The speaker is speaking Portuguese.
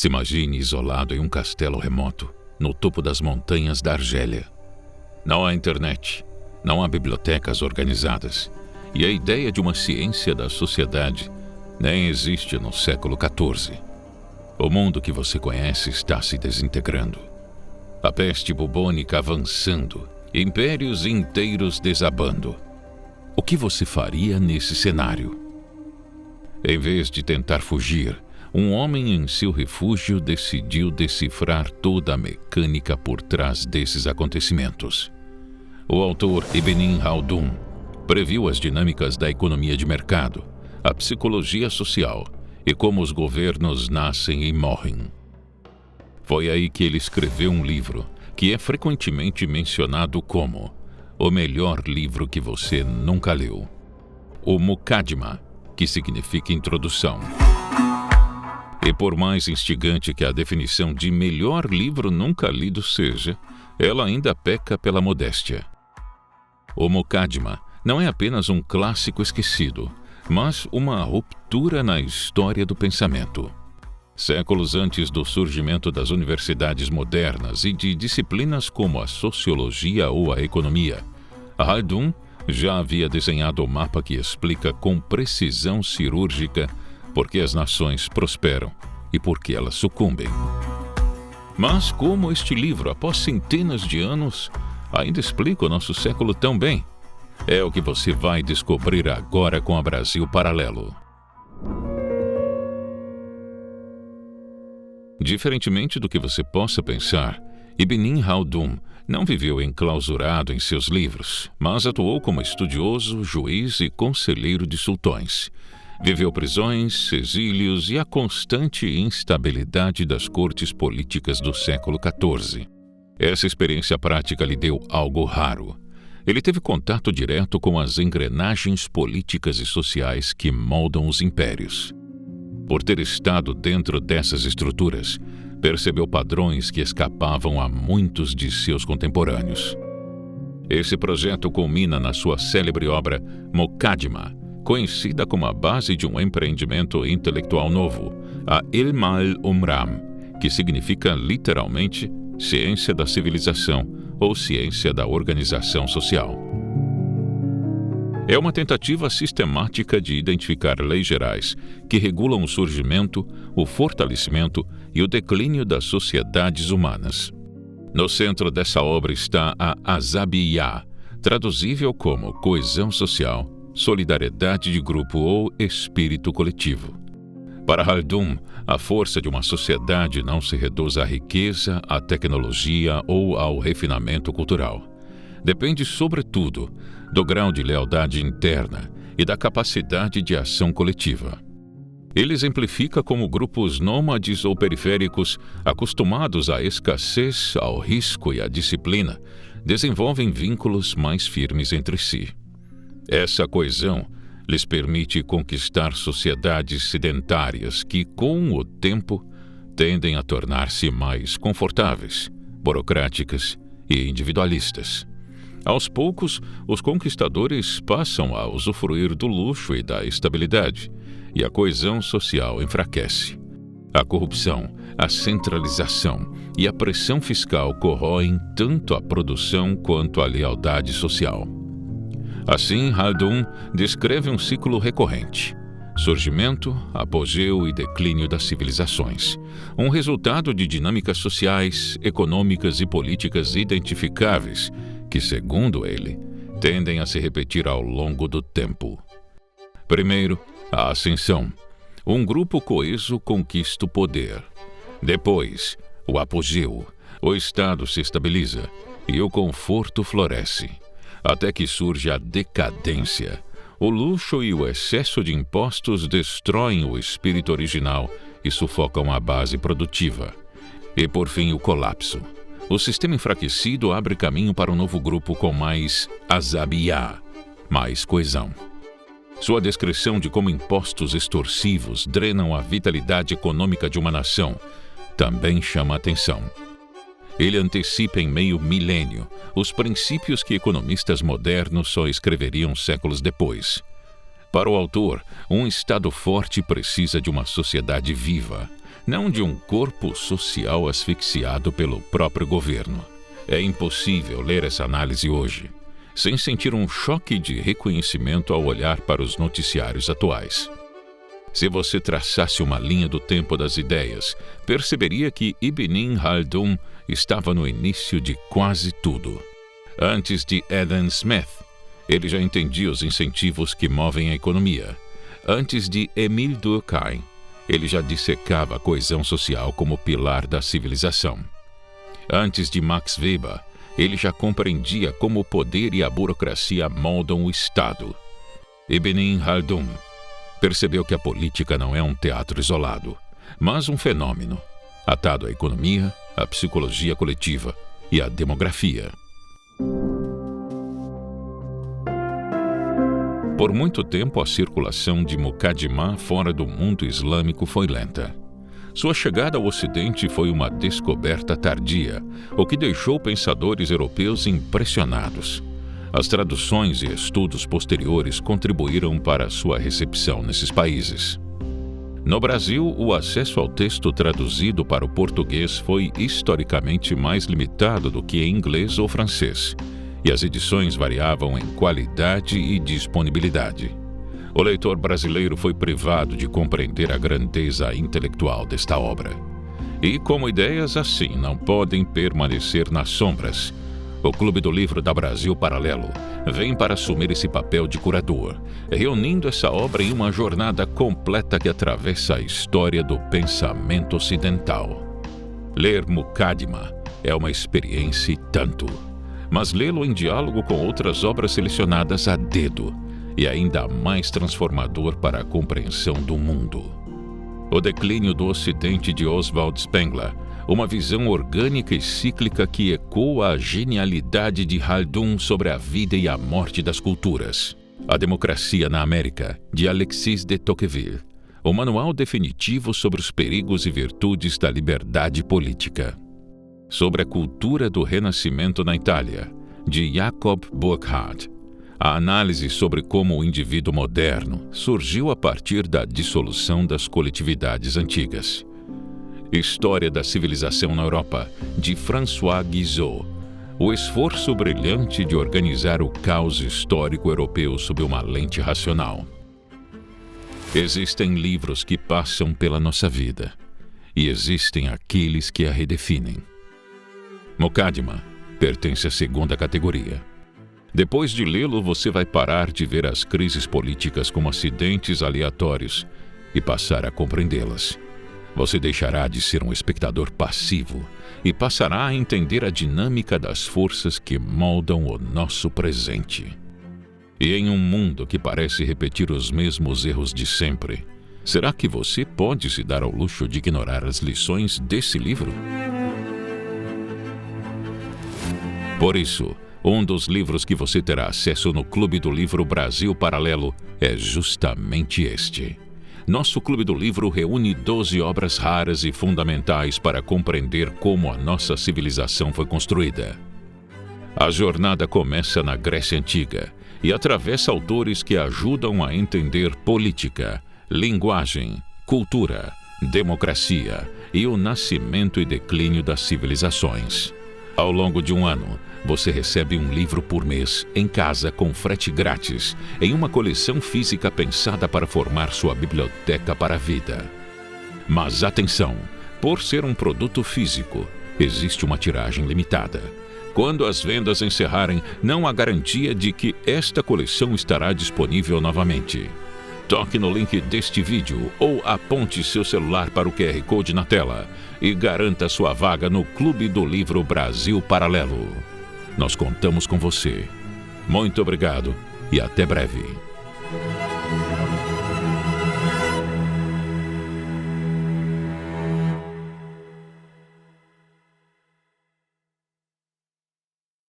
Se imagine isolado em um castelo remoto, no topo das montanhas da Argélia. Não há internet, não há bibliotecas organizadas, e a ideia de uma ciência da sociedade nem existe no século XIV. O mundo que você conhece está se desintegrando. A peste bubônica avançando, impérios inteiros desabando. O que você faria nesse cenário? Em vez de tentar fugir, um homem em seu refúgio decidiu decifrar toda a mecânica por trás desses acontecimentos. O autor Ibn Khaldun previu as dinâmicas da economia de mercado, a psicologia social e como os governos nascem e morrem. Foi aí que ele escreveu um livro que é frequentemente mencionado como o melhor livro que você nunca leu. O Muqaddimah, que significa introdução. E por mais instigante que a definição de melhor livro nunca lido seja, ela ainda peca pela modéstia. O Muqaddimah não é apenas um clássico esquecido, mas uma ruptura na história do pensamento. Séculos antes do surgimento das universidades modernas e de disciplinas como a sociologia ou a economia, Khaldun já havia desenhado o mapa que explica com precisão cirúrgica por que as nações prosperam e por que elas sucumbem. Mas como este livro, após centenas de anos, ainda explica o nosso século tão bem? É o que você vai descobrir agora com a Brasil Paralelo. Diferentemente do que você possa pensar, Ibn Khaldun não viveu enclausurado em seus livros, mas atuou como estudioso, juiz e conselheiro de sultões. Viveu prisões, exílios e a constante instabilidade das cortes políticas do século XIV. Essa experiência prática lhe deu algo raro. Ele teve contato direto com as engrenagens políticas e sociais que moldam os impérios. Por ter estado dentro dessas estruturas, percebeu padrões que escapavam a muitos de seus contemporâneos. Esse projeto culmina na sua célebre obra Muqaddimah, conhecida como a base de um empreendimento intelectual novo, a Ilm al-Umram, que significa literalmente ciência da civilização ou ciência da organização social. É uma tentativa sistemática de identificar leis gerais que regulam o surgimento, o fortalecimento e o declínio das sociedades humanas. No centro dessa obra está a Asabiyyah, traduzível como coesão social, solidariedade de grupo ou espírito coletivo. Para Khaldun, a força de uma sociedade não se reduz à riqueza, à tecnologia ou ao refinamento cultural. Depende, sobretudo, do grau de lealdade interna e da capacidade de ação coletiva. Ele exemplifica como grupos nômades ou periféricos, acostumados à escassez, ao risco e à disciplina, desenvolvem vínculos mais firmes entre si. Essa coesão lhes permite conquistar sociedades sedentárias que, com o tempo, tendem a tornar-se mais confortáveis, burocráticas e individualistas. Aos poucos, os conquistadores passam a usufruir do luxo e da estabilidade, e a coesão social enfraquece. A corrupção, a centralização e a pressão fiscal corroem tanto a produção quanto a lealdade social. Assim, Khaldun descreve um ciclo recorrente: surgimento, apogeu e declínio das civilizações, um resultado de dinâmicas sociais, econômicas e políticas identificáveis que, segundo ele, tendem a se repetir ao longo do tempo. Primeiro, a ascensão. Um grupo coeso conquista o poder. Depois, o apogeu. O Estado se estabiliza e o conforto floresce. Até que surge a decadência. O luxo e o excesso de impostos destroem o espírito original e sufocam a base produtiva. E, por fim, o colapso. O sistema enfraquecido abre caminho para um novo grupo com mais Asabiyyah, mais coesão. Sua descrição de como impostos extorsivos drenam a vitalidade econômica de uma nação também chama a atenção. Ele antecipa em meio milênio os princípios que economistas modernos só escreveriam séculos depois. Para o autor, um Estado forte precisa de uma sociedade viva. não de um corpo social asfixiado pelo próprio governo. É impossível ler essa análise hoje sem sentir um choque de reconhecimento ao olhar para os noticiários atuais. Se você traçasse uma linha do tempo das ideias, perceberia que Ibn Khaldun estava no início de quase tudo. Antes de Adam Smith, ele já entendia os incentivos que movem a economia. Antes de Émile Durkheim, ele já dissecava a coesão social como pilar da civilização. Antes de Max Weber, ele já compreendia como o poder e a burocracia moldam o Estado. Ibn Khaldun percebeu que a política não é um teatro isolado, mas um fenômeno, atado à economia, à psicologia coletiva e à demografia. Por muito tempo, a circulação de Muqaddimah fora do mundo islâmico foi lenta. Sua chegada ao Ocidente foi uma descoberta tardia, o que deixou pensadores europeus impressionados. As traduções e estudos posteriores contribuíram para sua recepção nesses países. No Brasil, o acesso ao texto traduzido para o português foi historicamente mais limitado do que em inglês ou francês, e as edições variavam em qualidade e disponibilidade. O leitor brasileiro foi privado de compreender a grandeza intelectual desta obra. E como ideias assim não podem permanecer nas sombras, o Clube do Livro da Brasil Paralelo vem para assumir esse papel de curador, reunindo essa obra em uma jornada completa que atravessa a história do pensamento ocidental. Ler Muqaddimah é uma experiência e tanto, mas lê-lo em diálogo com outras obras selecionadas a dedo e ainda mais transformador para a compreensão do mundo. O Declínio do Ocidente de Oswald Spengler, uma visão orgânica e cíclica que ecoa a genialidade de Khaldun sobre a vida e a morte das culturas. A Democracia na América, de Alexis de Tocqueville, o manual definitivo sobre os perigos e virtudes da liberdade política. Sobre a cultura do Renascimento na Itália, de Jacob Burckhardt, a análise sobre como o indivíduo moderno surgiu a partir da dissolução das coletividades antigas. História da Civilização na Europa, de François Guizot, o esforço brilhante de organizar o caos histórico europeu sob uma lente racional. Existem livros que passam pela nossa vida, e existem aqueles que a redefinem. Muqaddimah pertence à segunda categoria. Depois de lê-lo, você vai parar de ver as crises políticas como acidentes aleatórios e passar a compreendê-las. Você deixará de ser um espectador passivo e passará a entender a dinâmica das forças que moldam o nosso presente. E em um mundo que parece repetir os mesmos erros de sempre, será que você pode se dar ao luxo de ignorar as lições desse livro? Por isso, um dos livros que você terá acesso no Clube do Livro Brasil Paralelo é justamente este. Nosso Clube do Livro reúne 12 obras raras e fundamentais para compreender como a nossa civilização foi construída. A jornada começa na Grécia Antiga e atravessa autores que ajudam a entender política, linguagem, cultura, democracia e o nascimento e declínio das civilizações. Ao longo de um ano, você recebe um livro por mês, em casa, com frete grátis, em uma coleção física pensada para formar sua biblioteca para a vida. Mas atenção, por ser um produto físico, existe uma tiragem limitada. Quando as vendas encerrarem, não há garantia de que esta coleção estará disponível novamente. Toque no link deste vídeo ou aponte seu celular para o QR Code na tela e garanta sua vaga no Clube do Livro Brasil Paralelo. Nós contamos com você. Muito obrigado e até breve.